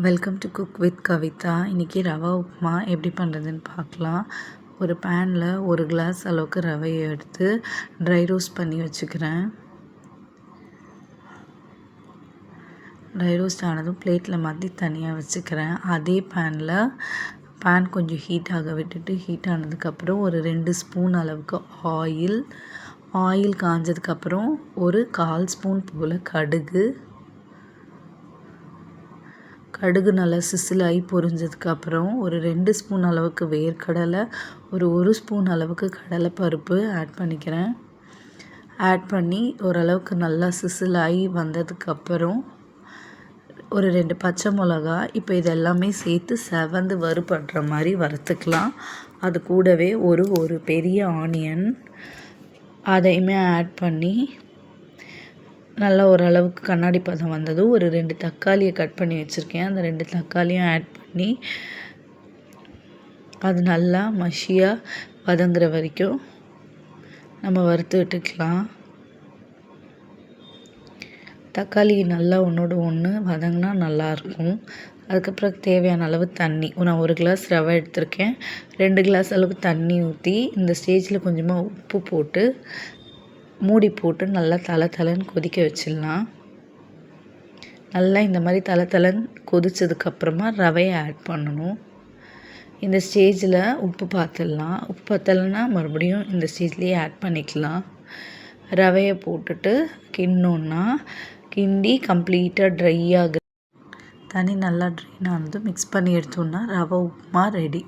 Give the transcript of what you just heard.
Welcome to cook with Kavitha. இன்றைக்கி ரவா உப்புமா எப்படி பண்ணுறதுன்னு பார்க்கலாம். ஒரு பேனில் 1 கிளாஸ் அளவுக்கு ரவையை எடுத்து ட்ரை ரோஸ்ட் பண்ணி வச்சுக்கிறேன். ட்ரை ரோஸ்ட் ஆனதும் பிளேட்டில் மாற்றி தனியாக வச்சுக்கிறேன். அதே பேன் கொஞ்சம் ஹீட் ஆக விட்டுட்டு ஹீட் ஆனதுக்கப்புறம் ஒரு 2 ஸ்பூன் அளவுக்கு ஆயில் காஞ்சதுக்கப்புறம் ஒரு 1/4 ஸ்பூன் போல் கடுகு நல்லா சிசிலாகி பொரிஞ்சதுக்கப்புறம் ஒரு 2 ஸ்பூன் அளவுக்கு வேர்க்கடலை, ஒரு 1 ஸ்பூன் அளவுக்கு கடலைப்பருப்பு ஆட் பண்ணிக்கிறேன். ஆட் பண்ணி ஓரளவுக்கு நல்லா சிசிலாகி வந்ததுக்கப்புறம் ஒரு 2 பச்சை மிளகா, இப்போ இது எல்லாமே சேர்த்து செவந்து வறுபடுற மாதிரி வறுத்துக்கலாம். அது கூடவே ஒரு பெரிய ஆனியன் அதையுமே ஆட் பண்ணி நல்லா ஓரளவுக்கு கண்ணாடி பதம் வந்ததும் ஒரு 2 தக்காளியை கட் பண்ணி வச்சுருக்கேன். அந்த 2 தக்காளியும் ஆட் பண்ணி அது நல்லா மஷியாக வதங்குற வரைக்கும் நம்ம வறுத்து விட்டுக்கலாம். தக்காளி நல்லா ஒன்றோட ஒன்று வதங்கினா நல்லாயிருக்கும். அதுக்கப்புறம் தேவையான அளவு தண்ணி, நான் 1 கிளாஸ் ரவை எடுத்திருக்கேன். 2 கிளாஸ் அளவுக்கு தண்ணி ஊற்றி இந்த ஸ்டேஜில் கொஞ்சமாக உப்பு போட்டு மூடி போட்டு நல்லா தளன்னு கொதிக்க வச்சிடலாம். நல்லா இந்த மாதிரி தளன்னு கொதித்ததுக்கப்புறமா ரவையை ஆட் பண்ணணும். இந்த ஸ்டேஜில் உப்பு பார்த்துடலாம். உப்பு பத்தலைன்னா மறுபடியும் இந்த ஸ்டேஜ்லேயே ஆட் பண்ணிக்கலாம். ரவையை போட்டுட்டு கிண்டி கம்ப்ளீட்டாக ட்ரை ஆகுது. தண்ணி நல்லா ட்ரைன் ஆனதும் மிக்ஸ் பண்ணி எடுத்தோன்னா ரவை உப்புமா ரெடி.